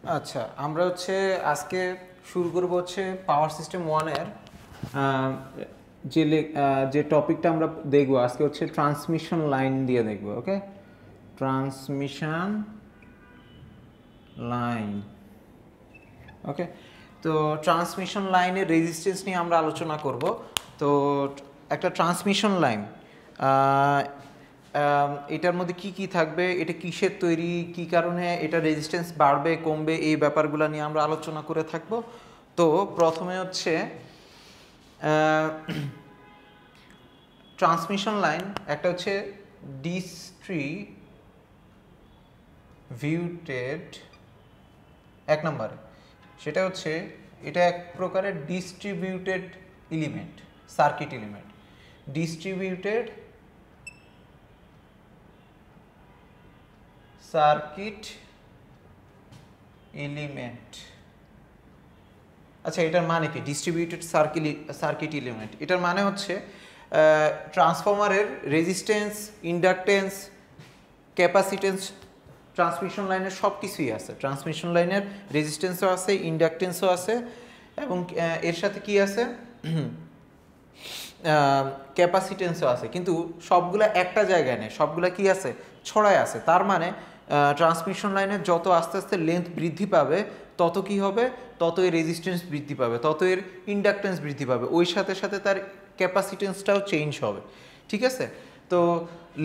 আচ্ছা, আমরা হচ্ছে আজকে শুরু করব হচ্ছে পাওয়ার সিস্টেম 1 এর যে টপিকটা আমরা দেখব আজকে হচ্ছে ট্রান্সমিশন লাইন দিয়ে দেখব। ওকে, ট্রান্সমিশন লাইন। ওকে, তো ট্রান্সমিশন লাইনের রেজিস্ট্যান্স নিয়ে আমরা আলোচনা করব। তো একটা ট্রান্সমিশন লাইন, এটার মধ্যে কি কি থাকবে, এটা কিসের তৈরি, কি কারণে এটা রেজিস্ট্যান্স বাড়বে কমবে, এই ব্যাপারগুলো নিয়ে আমরা আলোচনা করে থাকব। তো প্রথমে হচ্ছে ট্রান্সমিশন লাইন একটা হচ্ছে ডিস্ট্রিবিউটেড, এক নম্বরে সেটা হচ্ছে এটা এক প্রকারের distributed element, circuit element. Distributed circuit element. আচ্ছা, এটার মানে কি ডিস্ট্রিবিউটেড সার্কিট এলিমেন্ট? এটার মানে হচ্ছে ট্রান্সফরমারের রেজিস্ট্যান্স, ইন্ডাকটেন্স, ক্যাপাসিটেন্স ট্রান্সমিশন লাইনের সব কিছুই আছে। ট্রান্সমিশন লাইনের রেজিস্ট্যান্সও আছে, ইন্ডাকটেন্সও আছে, এবং এর সাথে কি আছে, ক্যাপাসিটেন্সও আছে। কিন্তু সবগুলা একটা জায়গায় নেই, সবগুলা কি আছে, ছড়ায় আছে। তার মানে ট্রান্সমিশন লাইনের যত আস্তে আস্তে লেন্থ বৃদ্ধি পাবে তত কি হবে, তত এর রেজিস্ট্যান্স বৃদ্ধি পাবে, তত এর ইন্ডাকটেন্স বৃদ্ধি পাবে, ওই সাথে সাথে তার ক্যাপাসিটেন্সটাও চেঞ্জ হবে। ঠিক আছে, তো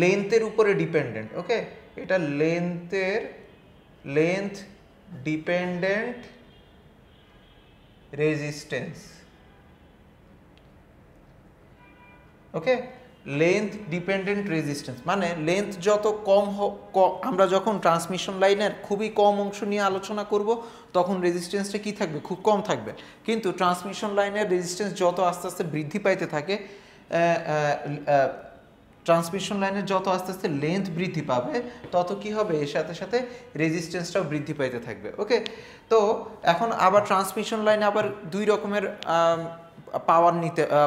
লেন্থের উপরে ডিপেন্ডেন্ট। ওকে, এটা লেন্থ ডিপেন্ডেন্ট রেজিস্ট্যান্স। ওকে, লেন্থ ডিপেন্ডেন্ট রেজিস্ট্যান্স মানে লেন্থ যত আমরা যখন ট্রান্সমিশন লাইনের খুবই কম অংশ নিয়ে আলোচনা করব তখন রেজিস্ট্যান্সটা কি থাকবে, খুব কম থাকবে। কিন্তু ট্রান্সমিশন লাইনের রেজিস্ট্যান্স যত আস্তে আস্তে বৃদ্ধি পাইতে থাকে, ট্রান্সমিশন লাইনের যত আস্তে আস্তে লেন্থ বৃদ্ধি পাবে তত কি হবে, এর সাথে সাথে রেজিস্ট্যান্সটাও বৃদ্ধি পাইতে থাকবে। ওকে, তো এখন আবার ট্রান্সমিশন লাইন আবার দুই রকমের পাওয়ার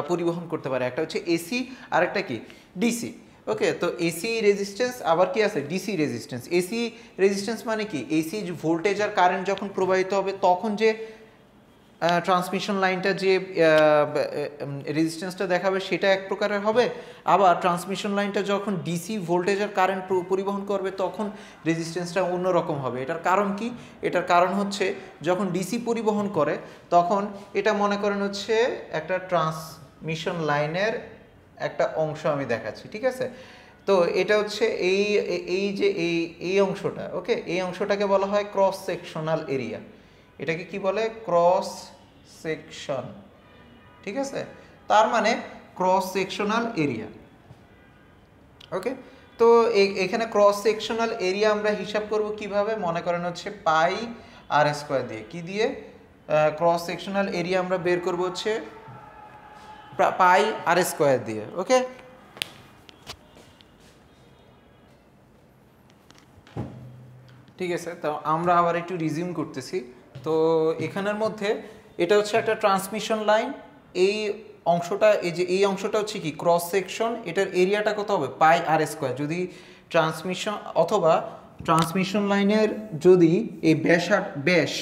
পরিবহন করতে পারে। একটা হচ্ছে এসি আর একটা কি, ডিসি। ওকে, তো এসি রেজিস্ট্যান্স আবার কি আছে, ডিসি রেজিস্ট্যান্স। এসি রেজিস্ট্যান্স মানে কি, এসি ভোল্টেজ আর কারেন্ট যখন প্রবাহিত হবে তখন যে ট্রান্সমিশন লাইনটা যে রেজিস্ট্যান্সটা দেখাবে সেটা এক প্রকারের হবে। আবার ট্রান্সমিশন লাইনটা যখন ডিসি ভোল্টেজ আর কারেন্ট পরিবহন করবে তখন রেজিস্ট্যান্সটা অন্যরকম হবে। এটার কারণ কি, এটার কারণ হচ্ছে যখন ডিসি পরিবহন করে তখন এটা মনে করেন হচ্ছে একটা ট্রান্সমিশন লাইনের একটা অংশ আমি দেখাচ্ছি। ঠিক আছে, তো এটা হচ্ছে এই অংশটা। ওকে, এই অংশটাকে বলা হয় ক্রস সেকশনাল এরিয়া। এটাকে কি বলে, ক্রস সেকশন। ঠিক আছে, তার মানে ক্রস সেকশনাল এরিয়া। ওকে, তো এখানে ক্রস সেকশনাল এরিয়া আমরা হিসাব করব কিভাবে, মনে করেন হচ্ছে পাই আর স্কোয়ার দিয়ে। কি দিয়ে, ক্রস সেকশনাল এরিয়া আমরা বের করব হচ্ছে পাই আর স্কোয়ার দিয়ে। ওকে, ঠিক আছে, তো আমরা আবার একটু রিজিউম করতেছি। তো এখানের মধ্যে এটা হচ্ছে একটা ট্রান্সমিশন লাইন, এই অংশটা, এই অংশটা হচ্ছে কি ক্রস সেকশন, এটার এরিয়াটা কত হবে, পাই আর স্কোয়ার। যদি ট্রান্সমিশন অথবা ট্রান্সমিশন লাইনের যদি এই ব্যাস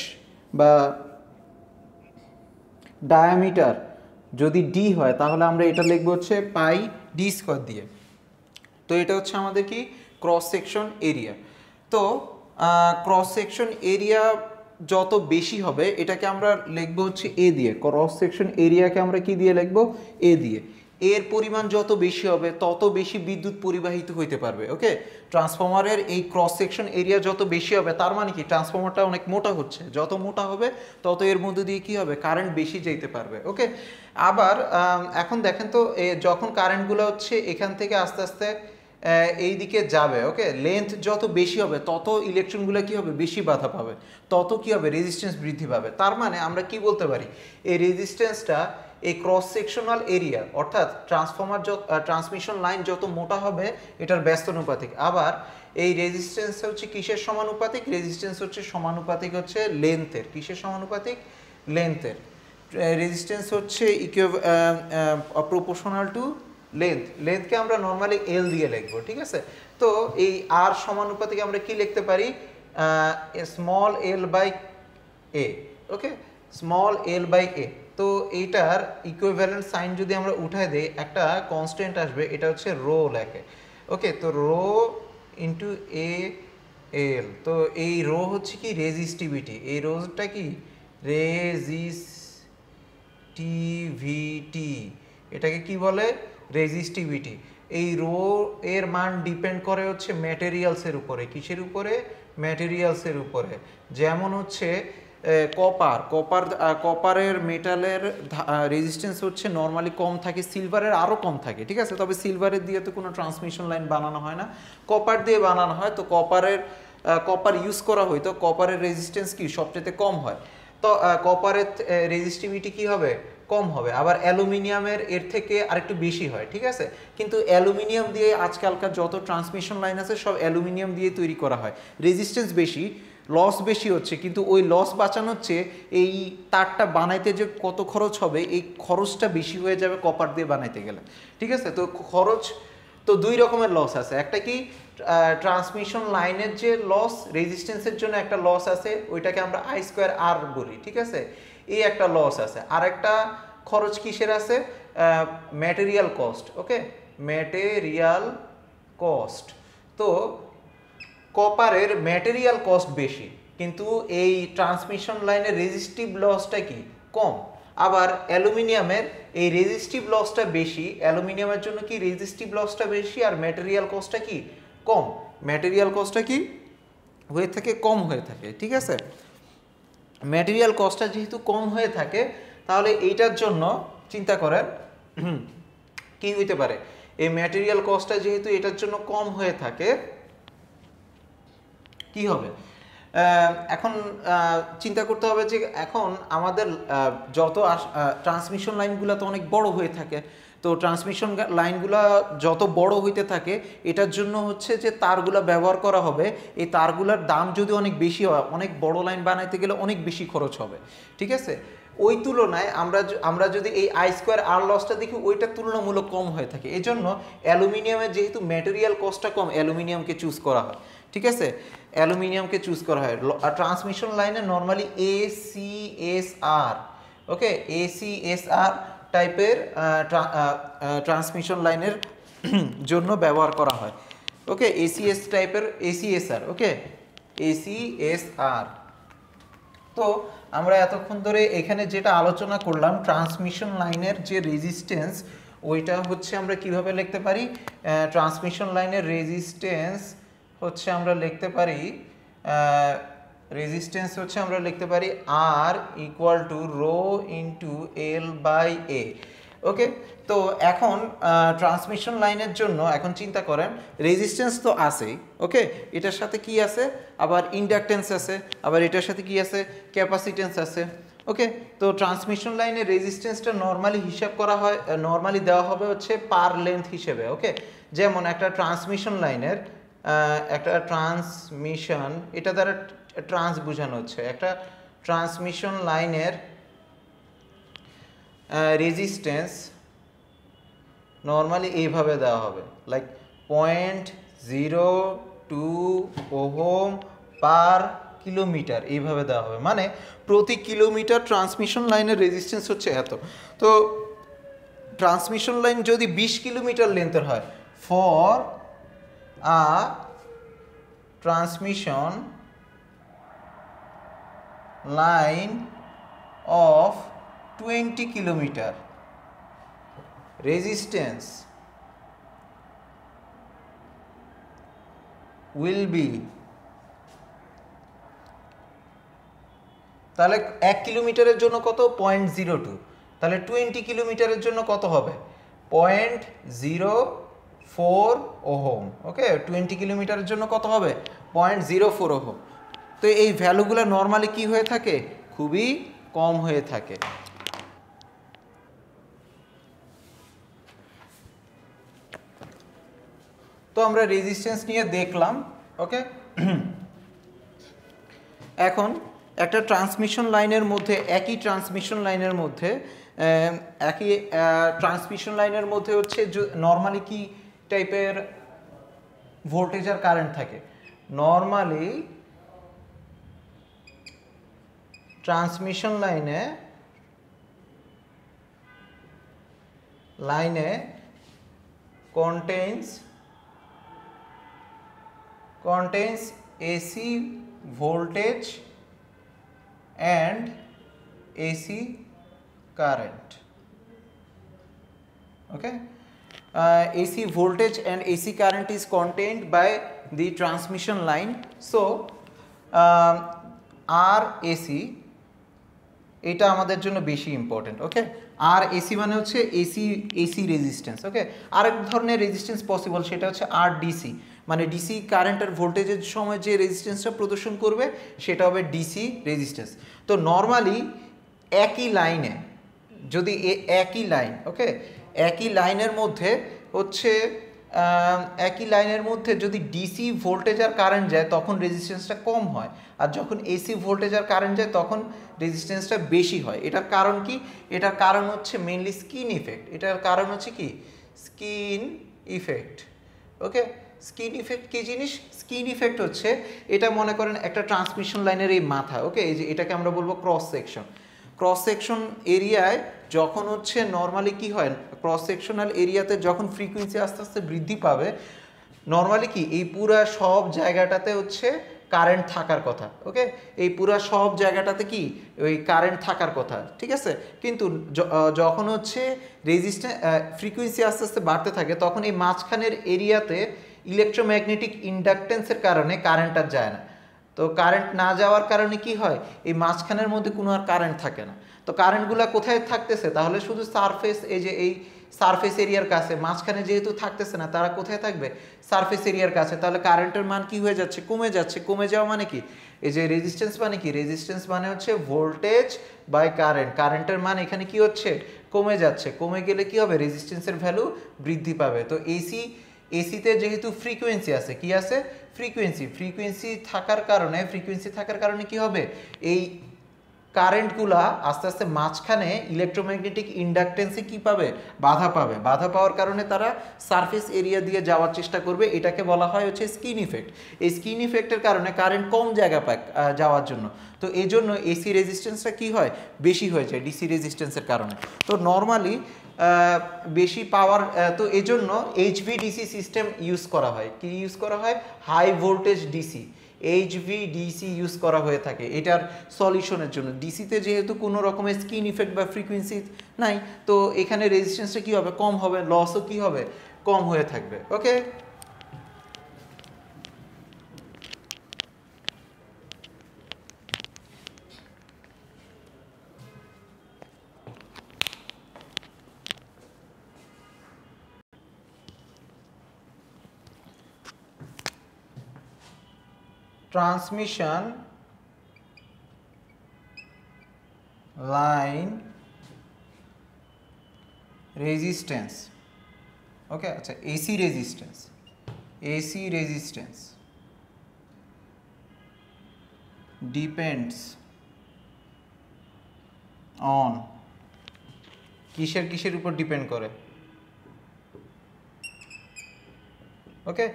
বা ডায়ামিটার যদি ডি হয় তাহলে আমরা এটা লিখবো হচ্ছে পাই ডি স্কোয়ার দিয়ে। তো এটা হচ্ছে আমাদের কি ক্রস সেকশন এরিয়া। তো ক্রস সেকশন এরিয়া যত বেশি হবে এটাকে আমরা লিখবো হচ্ছে এ দিয়ে। ক্রস সেকশন এরিয়াকে আমরা কি দিয়ে লিখবো, এ দিয়ে। এর পরিমাণ যত বেশি হবে তত বেশি বিদ্যুৎ পরিবাহিত হইতে পারবে। ওকে, ট্রান্সফরমারের এই ক্রস সেকশন এরিয়া যত বেশি হবে তার মানে কি ট্রান্সফরমারটা অনেক মোটা হচ্ছে, যত মোটা হবে তত এর মধ্যে দিয়ে কি হবে, কারেন্ট বেশি যেতে পারবে। ওকে, আবার এখন দেখেন তো যখন কারেন্টগুলো হচ্ছে এখান থেকে আস্তে আস্তে এই দিকে যাবে, ওকে, লেন্থ যত বেশি হবে তত ইলেকট্রনগুলো কি হবে, বেশি বাধা পাবে, তত কি হবে, রেজিস্ট্যান্স বৃদ্ধি পাবে। তার মানে আমরা কি বলতে পারি, এই রেজিস্ট্যান্সটা এই ক্রস সেকশনাল এরিয়া অর্থাৎ ট্রান্সমিশন লাইন যত মোটা হবে এটার ব্যস্তানুপাতিক। আবার এই রেজিস্ট্যান্স হচ্ছে কিসের সমানুপাতিক, রেজিস্ট্যান্স হচ্ছে সমানুপাতিক হচ্ছে লেন্থের। কিসের সমানুপাতিক, লেন্থের। রেজিস্ট্যান্স হচ্ছে প্রপোর্শনাল টু লেন্থকে আমরা নর্মালি এল দিয়ে লিখবো। ঠিক আছে, তো এই আর সমানুপাতিক আমরা কি লিখতে পারি, small L by A, okay, small L by A. তো এইটার ইকুইভ্যালেন্ট সাইন যদি আমরা উঠায় দিই একটা কনস্ট্যান্ট আসবে, এটা হচ্ছে রো লেখে, ওকে। তো রো ইন্টু এ এল, তো এই রো হচ্ছে কি রেজিস্টিভিটি, এই রোটা কি রেজিস্টিভিটি, এটাকে কি বলে রেজিস্টিভিটি। এই রো এর মান ডিপেন্ড করে হচ্ছে ম্যাটেরিয়ালসের উপরে, কিসের উপরে, ম্যাটেরিয়ালসের উপরে। যেমন হচ্ছে কপারের মেটালের রেজিস্ট্যান্স হচ্ছে নর্মালি কম থাকে, সিলভারের আরও কম থাকে, ঠিক আছে। তবে সিলভারের দিয়ে তো কোনো ট্রান্সমিশন লাইন বানানো হয় না, কপার দিয়ে বানানো হয়। তো কপার ইউজ করা হয়, তো কপারের রেজিস্ট্যান্স কি সবচেয়ে কম হয়। তো কপারের রেজিস্টিভিটি কি হবে, কম হবে। আবার অ্যালুমিনিয়ামের এর থেকে আরেকটু বেশি হয়, ঠিক আছে। কিন্তু অ্যালুমিনিয়াম দিয়ে আজকালকার যত ট্রান্সমিশন লাইন আছে সব অ্যালুমিনিয়াম দিয়ে তৈরি করা হয়, রেজিস্ট্যান্স বেশি, লস বেশি হচ্ছে, কিন্তু ওই লস বাঁচানো হচ্ছে এই তারটা বানাইতে যে কত খরচ হবে, এই খরচটা বেশি হয়ে যাবে কপার দিয়ে বানাইতে গেলে, ঠিক আছে। তো খরচ, তো দুই রকমের লস আছে, একটা কি ট্রান্সমিশন লাইনের যে লস, রেজিস্ট্যান্সের জন্য একটা লস আছে, ওইটাকে আমরা আই স্কোয়ার আর বলি, ঠিক আছে। এই একটা লস আছে। আর একটা খরচ কিসের আছে, ম্যাটেরিয়াল কস্ট, ওকে, ম্যাটেরিয়াল কস্ট। তো কপারের ম্যাটেরিয়াল কস্ট বেশি, কিন্তু এই ট্রান্সমিশন লাইনের রেজিস্টিভ লসটা কি কম। আবার অ্যালুমিনিয়ামের এই রেজিস্টিভ লসটা বেশি, অ্যালুমিনিয়ামের জন্য কি রেজিস্টিভ লসটা বেশি, আর ম্যাটেরিয়াল কস্টটা কি কম, ম্যাটেরিয়াল কস্টটা কি হয়ে থাকে, কম হয়ে থাকে, ঠিক আছে। ম্যাটেরিয়াল কস্টটা যেহেতু কম হয়ে থাকে, তাহলে এইটার জন্য চিন্তা করেন কি হইতে পারে, এই ম্যাটেরিয়াল কস্টটা যেহেতু এটার জন্য কম হয়ে থাকে, কি হবে, এখন চিন্তা করতে হবে যে এখন আমাদের যত ট্রান্সমিশন লাইনগুলো তো অনেক বড় হয়ে থাকে, তো ট্রান্সমিশন লাইনগুলো যত বড় হইতে থাকে, এটার জন্য হচ্ছে যে তারগুলা ব্যবহার করা হবে, এই তারগুলার দাম যদি অনেক বেশি হয়, অনেক বড় লাইন বানাইতে গেলে অনেক বেশি খরচ হবে, ঠিক আছে। ওই তুলনায় আমরা যদি এই আই স্কোয়ার আর লসটা দেখি, ওইটা তুলনামূলক কম হয়ে থাকে। এই জন্য অ্যালুমিনিয়ামের যেহেতু ম্যাটেরিয়াল কস্টটা কম, অ্যালুমিনিয়ামকে চুজ করা হয়, ঠিক আছে, অ্যালুমিনিয়ামকে চুজ করা হয়। ট্রান্সমিশন লাইনে নর্মালি ACSR, ওকে, ACSR টাইপের ট্রান্সমিশন লাইনের জন্য ব্যবহার করা হয়, ওকে, ACS টাইপের ACSR, ওকে, ACSR। তো আমরা এতক্ষণ ধরে এখানে যেটা আলোচনা করলাম, ট্রান্সমিশন লাইনের যে রেজিস্ট্যান্স, ওইটা হচ্ছে আমরা কিভাবে লিখতে পারি, ট্রান্সমিশন লাইনের রেজিস্ট্যান্স হচ্ছে আমরা লিখতে পারি, রেজিস্ট্যান্স হচ্ছে আমরা লিখতে পারি R equal to rho into L by A, okay. তো এখন ট্রান্সমিশন লাইনের জন্য এখন চিন্তা করেন, রেজিস্ট্যান্স তো আছেই, ওকে, এটার সাথে কি আছে, আবার ইন্ডাকটেন্স আছে, আবার এটার সাথে কি আছে, ক্যাপাসিটেন্স আছে, ওকে। তো ট্রান্সমিশন লাইনের রেজিস্ট্যান্সটা নর্মালি হিসাব করা হয়, নর্মালি দেওয়া হবে হচ্ছে পার লেন্থ হিসেবে, ওকে। যেমন একটা ট্রান্সমিশন লাইনের একটা ট্রান্সমিশন, এটা দ্বারা ট্রান্স বোঝানো হচ্ছে, একটা ট্রান্সমিশন লাইনের রেজিস্ট্যান্স নর্মালি এইভাবে দেওয়া হবে, লাইক 0.02 ওহম পার কিলোমিটার, এইভাবে দেওয়া হবে। মানে প্রতি কিলোমিটার ট্রান্সমিশন লাইনের রেজিস্ট্যান্স হচ্ছে এত। তো ট্রান্সমিশন লাইন যদি 20 কিলোমিটার লেন্থের হয়, for a transmission line of 20 kilometer, resistance will be, তাহলে 1 কিলোমিটারের জন্য কত, 0.02, তাহলে 20 কিলোমিটারের জন্য কত হবে, 0.04 ওহম, ওকে। 20 কিলোমিটারের জন্য কত হবে, 0.04 ওহম। তো এই ভ্যালুগুলো নর্মালি কি হয়ে থাকে, খুবই কম হয়ে থাকে। তো আমরা রেজিস্ট্যান্স নিয়ে দেখলাম, ওকে। এখন একটা ট্রান্সমিশন লাইনের মধ্যে, একই ট্রান্সমিশন লাইনের মধ্যে হচ্ছে নর্মালি কি টাইপের ভোল্টেজ আর কারেন্ট থাকে, নর্মালি ট্রান্সমিশন লাইনে contains AC voltage and AC current. Okay, AC voltage and AC current is contained by the transmission line. So RAC এটা আমাদের জন্য বেশি ইম্পর্টেন্ট। ওকে, আর এসি মানে হচ্ছে এসি রেজিস্ট্যান্স। ওকে, আরেক ধরনের রেজিস্ট্যান্স পসিবল, সেটা হচ্ছে আর ডিসি, মানে ডিসি কারেন্ট আর ভোল্টেজের সময় যে রেজিস্ট্যান্সটা প্রদর্শন করবে সেটা হবে ডিসি রেজিস্ট্যান্স। তো নর্মালি একই লাইনে যদি একই লাইন, ওকে, একই লাইনের মধ্যে হচ্ছে একই লাইনের মধ্যে যদি ডিসি ভোল্টেজ আর কারেন্ট যায় তখন রেজিস্ট্যান্সটা কম হয়, আর যখন এসি ভোল্টেজ আর কারেন্ট যায় তখন রেজিস্ট্যান্সটা বেশি হয়। এটার কারণ কি? এটার কারণ হচ্ছে মেইনলি স্কিন ইফেক্ট। এটার কারণ হচ্ছে কি? Skin effect. Okay, skin effect কী জিনিস? স্কিন ইফেক্ট হচ্ছে, এটা মনে করেন একটা ট্রান্সমিশন লাইনের এই মাথা, ওকে, এই যে এটাকে আমরা বলবো ক্রস সেকশন। ক্রস সেকশন এরিয়ায় যখন হচ্ছে নর্মালি কি হয়, ক্রস সেকশনাল এরিয়াতে যখন ফ্রিকোয়েন্সি আস্তে আস্তে বৃদ্ধি পাবে, নর্মালি কি এই পুরা সব জায়গাটাতে হচ্ছে কারেন্ট থাকার কথা। ওকে, এই পুরা সব জায়গাটাতে কি ওই কারেন্ট থাকার কথা, ঠিক আছে। কিন্তু যখন হচ্ছে ফ্রিকোয়েন্সি আস্তে আস্তে বাড়তে থাকে তখন এই মাঝখানের এরিয়াতে ইলেকট্রোম্যাগনেটিক ইন্ডাকটেন্সের কারণে কারেন্ট আর যায় না। তো কারেন্ট না যাওয়ার কারণে কি হয়, এই মাঝখানের মধ্যে কোনো আর কারেন্ট থাকে না। তো কারেন্টগুলো কোথায় থাকতেছে? তাহলে শুধু সারফেস, এই যে এই সারফেস এরিয়ার কাছে, মাঝখানে যেহেতু থাকতেছে না, তারা কোথায় থাকবে? সারফেস এরিয়ার কাছে। তাহলে কারেন্টের মান কি হয়ে যাচ্ছে? কমে যাচ্ছে। কমে যাওয়া মানে কি? এই যে রেজিস্ট্যান্স মানে কি? রেজিস্ট্যান্স মানে হচ্ছে ভোল্টেজ বাই কারেন্ট। কারেন্টের মান এখানে কি হচ্ছে? কমে যাচ্ছে। কমে গেলে কি হবে? রেজিস্ট্যান্সের ভ্যালু বৃদ্ধি পাবে। তো এসিতে যেহেতু ফ্রিকোয়েন্সি আছে, কি আছে? ফ্রিকোয়েন্সি থাকার কারণে কি হবে? এই কারেন্টগুলা আস্তে আস্তে মাঝখানে ইলেকট্রোম্যাগনেটিক ইন্ডাকটেন্সে কি পাবে? বাধা পাবে। বাধা পাওয়ার কারণে তারা সারফেস এরিয়া দিয়ে যাওয়ার চেষ্টা করবে। এটাকে বলা হয় হচ্ছে স্কিন ইফেক্ট। এই স্কিন ইফেক্টের কারণে কারেন্ট কম জায়গা পায় যাওয়ার জন্য। তো এই জন্য এসি রেজিস্ট্যান্সটা কি হয়? বেশি হয়ে যায় ডিসি রেজিস্ট্যান্সের কারণে। তো নর্মালি বেশি পাওয়ার, তো এই জন্য এইচভিডিসি সিস্টেম ইউজ করা হয়। কি ইউজ করা হয়? হাই ভোল্টেজ ডিসি, এইচভিডিসি ইউজ করা হয়ে থাকে এটার সলিউশনের জন্য। ডিসিতে যেহেতু কোনো রকমের স্কিন ইফেক্ট বা ফ্রিকোয়েন্সি নাই, তো এখানে রেজিস্ট্যান্সটা কী হবে? কম হবে, লসও কী হবে? কম হয়ে থাকবে। ওকে, ট্রান্সমিশন লাইন রেজিস্ট্যান্স। ওকে, আচ্ছা, এসি রেজিস্ট্যান্স ডিপেন্ডস অন কিসের উপর ডিপেন্ড করে? ওকে,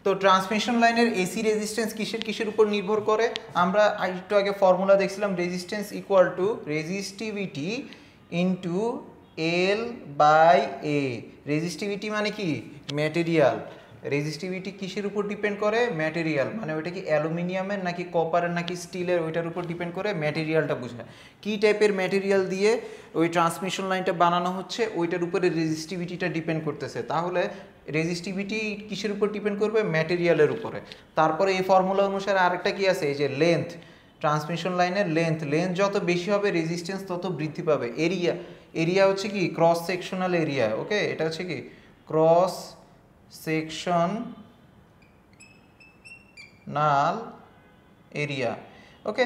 তো ট্রান্সমিশন লাইনের এসি রেজিস্ট্যান্স কিসের উপর নির্ভর করে? আমরা একটু আগে ফর্মুলা দেখছিলাম, resistance equal to resistivity into L by A. Resistivity মানে কি? ম্যাটেরিয়াল। রেজিস্টিভিটি কিসের উপর ডিপেন্ড করে? ম্যাটেরিয়াল। মানে ওইটা কি অ্যালুমিনিয়ামের নাকি কপারের নাকি স্টিলের, ওইটার উপর ডিপেন্ড করে। ম্যাটেরিয়ালটা বোঝায় কী টাইপের ম্যাটেরিয়াল দিয়ে ওই ট্রান্সমিশন লাইনটা বানানো হচ্ছে, ওইটার উপরে রেজিস্টিভিটিটা ডিপেন্ড করতেছে। তাহলে রেজিস্টিভিটি কিসের উপর ডিপেন্ড করবে? ম্যাটেরিয়ালের উপরে। তারপরে এই ফর্মুলা অনুসারে আরেকটা কি আছে? এই যে লেন্থ, ট্রান্সমিশন লাইনের লেন্থ যত বেশি হবে রেজিস্ট্যান্স তত বৃদ্ধি পাবে। এরিয়া হচ্ছে কি? Cross sectional area. ওকে, এটা হচ্ছে কি? Cross sectional area. ওকে,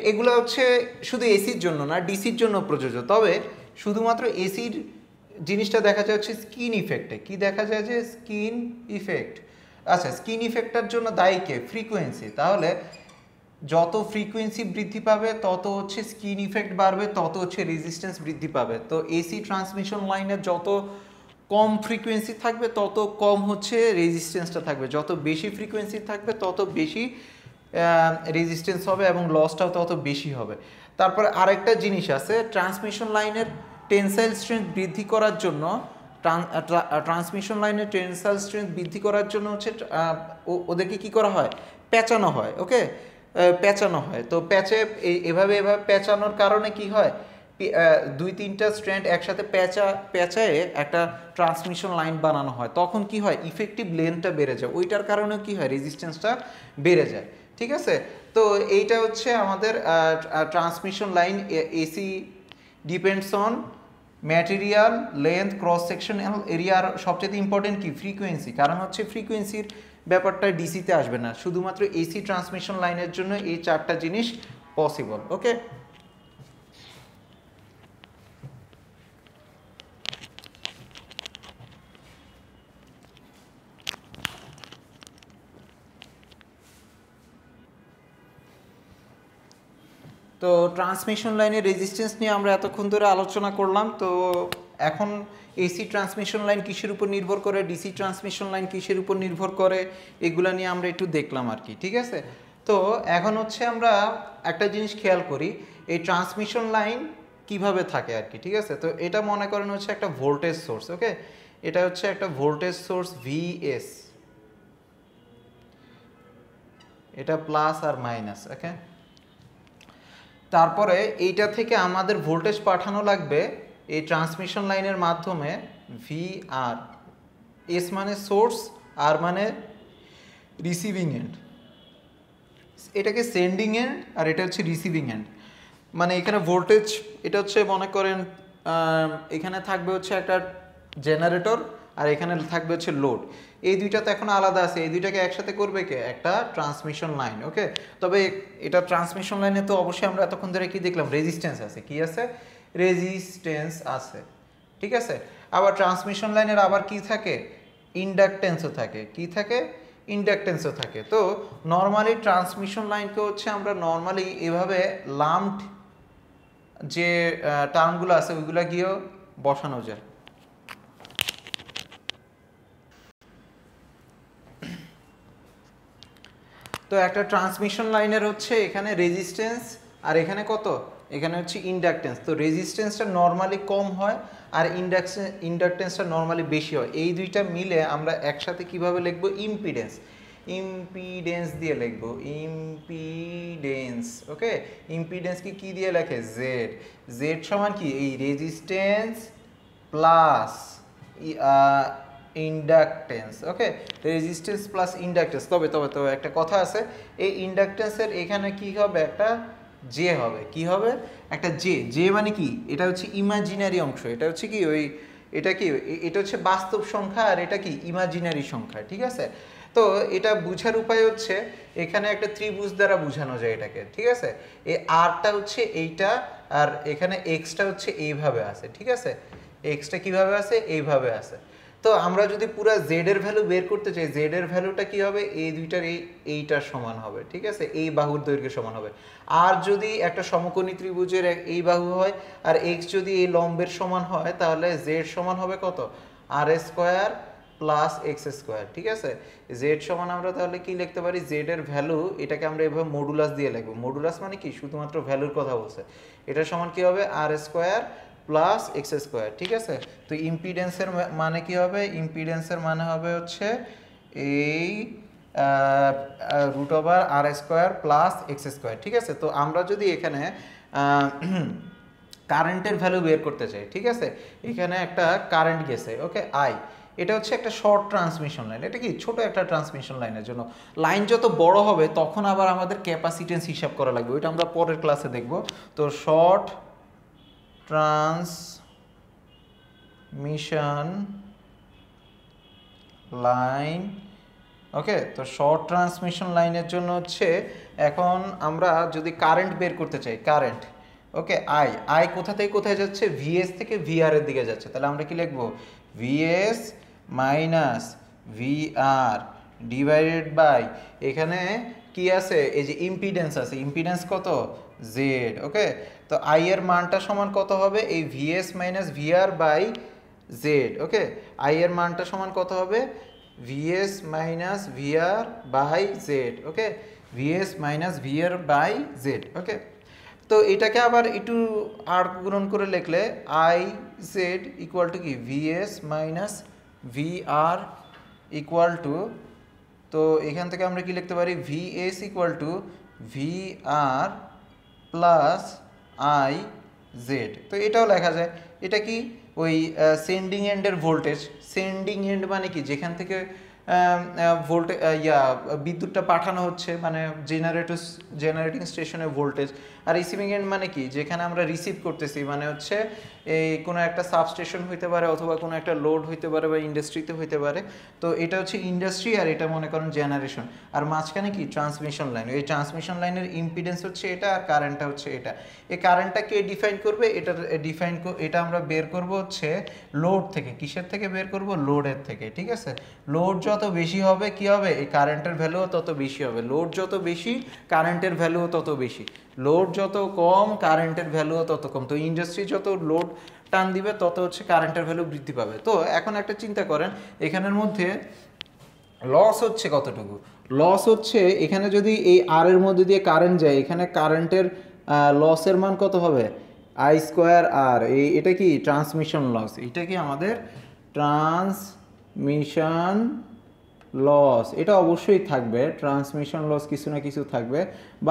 এগুলো হচ্ছে শুধু এসির জন্য না, ডিসির জন্য প্রযোজ্য। তবে শুধুমাত্র এসির জিনিসটা দেখা যায় হচ্ছে স্কিন ইফেক্টে। কি দেখা যায়? যে স্কিন ইফেক্ট। আচ্ছা, স্কিন ইফেক্টটার জন্য দায়ী কে? ফ্রিকোয়েন্সি। তাহলে যত ফ্রিকোয়েন্সি বৃদ্ধি পাবে তত হচ্ছে স্কিন ইফেক্ট বাড়বে, তত হচ্ছে রেজিস্ট্যান্স বৃদ্ধি পাবে। তো এসি ট্রান্সমিশন লাইনের যত কম ফ্রিকোয়েন্সি থাকবে তত কম হচ্ছে রেজিস্ট্যান্সটা থাকবে। যত বেশি ফ্রিকোয়েন্সি থাকবে তত বেশি রেজিস্ট্যান্স হবে এবং লসটাও তত বেশি হবে। তারপরে আরেকটা জিনিস আছে, ট্রান্সমিশন লাইনের টেনসাইল স্ট্রেংথ বৃদ্ধি করার জন্য, ট্রান্সমিশন লাইনের টেনসাইল স্ট্রেংথ বৃদ্ধি করার জন্য হচ্ছে ওদেরকে কি করা হয়, পেঁচানো হয়। ওকে, পেঁচানো হয়। তো প্যাচে এভাবে পেঁচানোর কারণে কি হয়, 2-3টা স্ট্র্যান্ড একসাথে পেঁচায়ে একটা ট্রান্সমিশন লাইন বানানো হয়। তখন কি হয়, ইফেক্টিভ লেন্থটা বেড়ে যায়, ওইটার কারণে কি হয়, রেজিস্ট্যান্সটা বেড়ে যায়। ঠিক আছে, তো এইটা হচ্ছে আমাদের transmission line. AC depends on material, length, cross sectional এরিয়ার সবচেয়ে ইম্পর্টেন্ট কি, ফ্রিকোয়েন্সি। কারণ হচ্ছে ফ্রিকোয়েন্সির ব্যাপারটা ডিসিতে আসবে না, শুধুমাত্র এসি ট্রান্সমিশন লাইনের জন্য এই 4টা জিনিস পসিবল। ওকে, তো ট্রান্সমিশন লাইনের রেজিস্ট্যান্স নিয়ে আমরা এতক্ষণ ধরে আলোচনা করলাম। তো এখন এসি ট্রান্সমিশন লাইন কিসের উপর নির্ভর করে, ডিসি ট্রান্সমিশন লাইন কিসের উপর নির্ভর করে, এগুলা নিয়ে আমরা একটু দেখলাম আর কি। ঠিক আছে, তো এখন হচ্ছে আমরা একটা জিনিস খেয়াল করি, এই ট্রান্সমিশন লাইন কিভাবে থাকে আর কি। ঠিক আছে, তো এটা মনে করেন হচ্ছে একটা ভোল্টেজ সোর্স। ওকে, এটা হচ্ছে একটা ভোল্টেজ সোর্স ভিএস, এটা প্লাস আর মাইনাস। ওকে, তারপরে এইটা থেকে আমাদের ভোল্টেজ পাঠানো লাগবে এই ট্রান্সমিশন লাইনের মাধ্যমে ভি আর, এস মানে সোর্স, আর মানে রিসিভিং এন্ড, এটাকে সেন্ডিং এন্ড আর এটা হচ্ছে রিসিভিং এন্ড। মানে এখানে ভোল্টেজ, এটা হচ্ছে মনে করেন এখানে থাকবে হচ্ছে একটা জেনারেটর আর এখানে থাকবে হচ্ছে লোড। এই দুইটা তো এখন আলাদা আছে, এই দুইটাকে একসাথে করবে কে, একটা ট্রান্সমিশন লাইন। ওকে, তবে এটা ট্রান্সমিশন লাইনে তো অবশ্যই আমরা এতক্ষণ ধরে কি দেখলাম, রেজিস্ট্যান্স আছে। কি আছে, রেজিস্ট্যান্স আছে। ঠিক আছে, আবার ট্রান্সমিশন লাইনের আবার কি থাকে, ইন্ডাকটেন্সও থাকে। কি থাকে, ইন্ডাকটেন্সও থাকে। তো নর্মালি ট্রান্সমিশন লাইনকে হচ্ছে আমরা নর্মালি এভাবে লাম্পড যে টার্মগুলো আছে ওইগুলো গিয়েও বসানো যায়। তো একটা ট্রান্সমিশন লাইনের হচ্ছে এখানে রেজিস্ট্যান্স আর এখানে কত, এখানে হচ্ছে ইন্ডাকটেন্স। তো রেজিস্ট্যান্সটা নর্মালি কম হয় আর ইন্ডাকটেন্সটা নর্মালি বেশি হয়। এই দুইটা মিলে আমরা একসাথে কিভাবে লিখবো, ইম্পিডেন্স, ইম্পিডেন্স দিয়ে লিখবো, ইম্পিডেন্স। ওকে, ইম্পিডেন্সকে কি দিয়ে লেখে, জেড। জেড সমান কি, এই রেজিস্ট্যান্স প্লাস ইন্ডাকটেন্স। ওকে, রেজিস্ট্যান্স প্লাস ইন্ডাকটেন্স। তবে একটা কথা আছে, এই ইন্ডাকটেন্সের এখানে কি হবে, একটা জে হবে। কি হবে, একটা জে। জে মানে কি, এটা হচ্ছে ইমাজিনারি অংশ, এটা হচ্ছে কি ওই, এটা কি, এটা হচ্ছে বাস্তব সংখ্যা আর এটা কি ইমাজিনারি সংখ্যা। ঠিক আছে, তো এটা বুঝার উপায় হচ্ছে এখানে একটা ত্রিভুজ দ্বারা বোঝানো যায় এটাকে। ঠিক আছে, এই আরটা হচ্ছে এইটা আর এখানে এক্সটা হচ্ছে এইভাবে আছে। ঠিক আছে, এক্সটা কিভাবে আছে, এইভাবে আছে। তো আমরা যদি পুরো জেড এর ভ্যালু বের করতে চাই, জেড এর ভ্যালুটা কি হবে, এই দুইটার এইটার সমান হবে। ঠিক আছে, এই বাহুর দৈর্ঘ্যের সমান হবে। আর যদি একটা সমকোণী ত্রিভুজের এই বাহু হয় আর এক্স যদি এই লম্বের সমান হয়, তাহলে জেড সমান হবে কত, আর স্কোয়ার প্লাস এক্স স্কোয়ার। ঠিক আছে, জেড সমান আমরা তাহলে কি লিখতে পারি, জেড এর ভ্যালু, এটাকে আমরা এভাবে মডুলাস দিয়ে লিখবো। মডুলাস মানে কি, শুধুমাত্র ভ্যালুর কথা বলছে। এটা সমান কি হবে, আর স্কোয়ার প্লাস এক্স স্কোয়ার। ঠিক আছে, তো ইম্পিডেন্সের মানে কি হবে, ইম্পিডেন্সের মানে হবে হচ্ছে এই রুট ওভার আর স্কোয়ার প্লাস এক্স স্কোয়ার। ঠিক আছে, তো আমরা যদি এখানে কারেন্টের ভ্যালু বের করতে চাই, ঠিক আছে, এখানে একটা কারেন্ট গেছে। ওকে, আই, এটা হচ্ছে একটা শর্ট ট্রান্সমিশন লাইন। এটা কি ছোট একটা ট্রান্সমিশন লাইনের জন্য লাইন যত বড় হবে তখন আবার আমাদের ক্যাপাসিটেন্স হিসাব করা লাগবে, ওইটা আমরা পরের ক্লাসে দেখব। তো শর্ট ট্রান্সমিশন লাইন, ওকে, তো শর্ট ট্রান্সমিশন লাইনের জন্য হচ্ছে এখন আমরা যদি কারেন্ট বের করতে চাই, কারেন্ট, ওকে, আই কোথা থেকে কোথায় যাচ্ছে, ভিএস থেকে ভিআর এর দিকে যাচ্ছে। তাহলে আমরা কি লিখবো, V S minus V R divided by, এখানে কি আছে, এই যে ইম্পিডেন্স আছে, ইম্পিডেন্স কত, জেড। ওকে, তো আই এর মানটা সমান কত হবে, এই V S minus V R by Z. Okay, I এর মানটা সমান কত হবে, V S minus V R by Z. Okay, V S minus V এর বাই জেড। ওকে, তো এটাকে আবার একটু আর গুণন করে লিখলে আই জেড ইকুয়াল টু কি V S minus V R equal to, তো এখান থেকে আমরা কি লিখতে পারি V S equal to V R plus I Z. তো এটাও লেখা যায়, এটা কি ওই সেন্ডিং এন্ডের ভোল্টেজ। সেন্ডিং এন্ড মানে কি যেখান থেকে বিদ্যুৎটা পাঠানো হচ্ছে, মানে জেনারেটিং স্টেশনে ভোল্টেজ। আর রিসিভিং এন্ড মানে কি যেখানে আমরা রিসিভ করতেছি, মানে হচ্ছে এই কোনো একটা সাবস্টেশন হইতে পারে অথবা কোনো একটা লোড হইতে পারে বা ইন্ডাস্ট্রিতে হইতে পারে। তো এটা হচ্ছে ইন্ডাস্ট্রি আর এটা মনে করেন জেনারেশন। আর মাঝখানে কি ট্রান্সমিশন লাইন, এই ট্রান্সমিশন লাইনের ইম্পিডেন্স হচ্ছে এটা আর কারেন্টটা হচ্ছে এটা। এই কারেন্টটা কে ডিফাইন করবে, এটা আমরা বের করব হচ্ছে লোড থেকে। কিসের থেকে বের করব, লোডের থেকে। ঠিক আছে, লোড যত বেশি হবে কি হবে, এই কারেন্টের ভ্যালুও তত বেশি হবে। লোড যত বেশি কারেন্টের ভ্যালুও তত বেশি, লোড যত কম কারেন্টের ভ্যালুও তত কম। তো ইন্ডাস্ট্রি যত লোড টান দিবে তত হচ্ছে কারেন্টের ভ্যালু বৃদ্ধি পাবে। তো এখন একটা চিন্তা করেন, এখানের মধ্যে লস হচ্ছে কতটুকু। লস হচ্ছে এখানে যদি এই আর এর মধ্যে দিয়ে কারেন্ট যায়, এখানে কারেন্টের লসের মান কত হবে, আই স্কোয়ার আর। এটা কি ট্রান্সমিশন লস, এটা কি আমাদের ট্রান্সমিশন লস। এটা অবশ্যই থাকবে, ট্রান্সমিশন লস কিছু না কিছু থাকবে।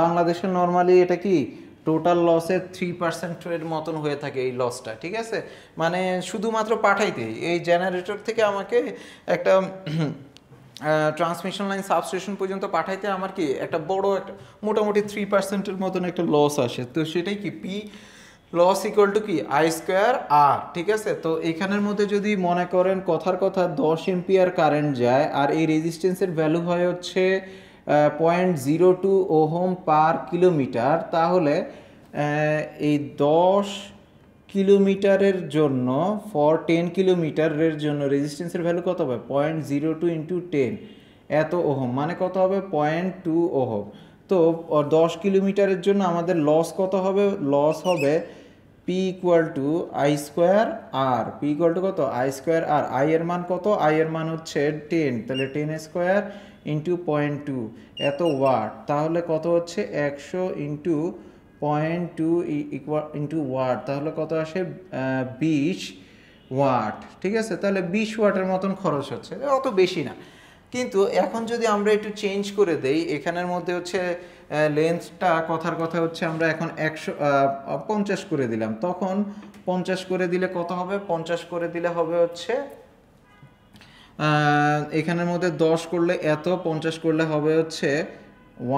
বাংলাদেশে নর্মালি এটা কি টোটাল লসের 3% মতন হয়ে থাকে এই লসটা। ঠিক আছে, মানে শুধুমাত্র পাঠাইতে এই জেনারেটর থেকে আমাকে একটা ট্রান্সমিশন লাইন সাবস্টেশন পর্যন্ত পাঠাইতে আমার কি একটা বড় একটা মোটামুটি 3%-এর মতন একটা লস আসে। তো সেটাই কি পি লস ইকুয়াল টু কি আই স্কোয়ার আর। ঠিক আছে, তো এখানের মধ্যে যদি মনে করেন কথার কথা 10 এম্পিয়ার কারেন্ট যায় আর এই রেজিস্ট্যান্সের ভ্যালু হয় হচ্ছে 0.02 ওহম পার কিলোমিটার, তাহলে এই 10 কিলোমিটারের জন্য ফর 10 কিলোমিটারের জন্য রেজিস্ট্যান্সের ভ্যালু কত হবে, 0.02 ইন্টু 10 এত ওহম, মানে কত হবে 0.2 ওহম। তো 10 কিলোমিটারের জন্য আমাদের লস কত হবে, লস হবে P equal to I square R. P equal to কত, আই স্কোয়ার আর। আই এর মান কত, আই এর মান হচ্ছে 10, তাহলে 10 স্কোয়ার ইন্টু 0.2 এত ওয়াট, তাহলে কত হচ্ছে 100 ইন্টু 0.2 ইকুয়াল ইন্টু ওয়াট, তাহলে কত আসে 20 ওয়াট। ঠিক আছে, তাহলে 20 ওয়াটের মতন খরচ হচ্ছে, অত বেশি না। কিন্তু এখন যদি আমরা একটু চেঞ্জ করে দেই, এখানের মধ্যে হচ্ছে লেন্থটা কথার কথা হচ্ছে আমরা এখন 150 করে দিলাম, তখন 50 করে দিলে কত হবে, 50 করে দিলে হবে হচ্ছে এখানের মধ্যে 10 করলে এত, 50 করলে হবে হচ্ছে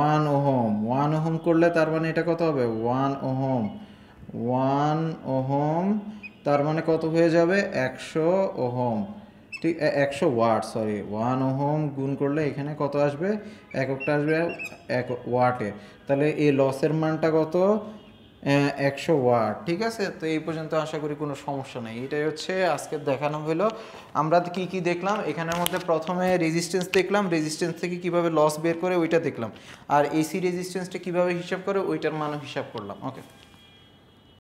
1 ওহম। 1 ওহম করলে তার মানে এটা কত হবে 1 ওহম। 1 ওহম তার মানে কত হয়ে যাবে 100 ওহম। ঠিক 100 ওয়াট, সরি 1 ওহম গুণ করলে এখানে কত আসবে, এককটা আসবে 1 ওয়াটে। তাহলে এই লসের মানটা কত 100 ওয়াট। ঠিক আছে, তো এই পর্যন্ত আশা করি কোনো সমস্যা নেই। এটাই হচ্ছে আজকে দেখানো হলো। আমরা কি কি দেখলাম এখানের মধ্যে, প্রথমে রেজিস্ট্যান্স দেখলাম, রেজিস্ট্যান্স থেকে কিভাবে লস বের করে ওইটা দেখলাম, আর এসি রেজিস্ট্যান্সটা কিভাবে হিসাব করে ওইটার মানও হিসাব করলাম। ওকে।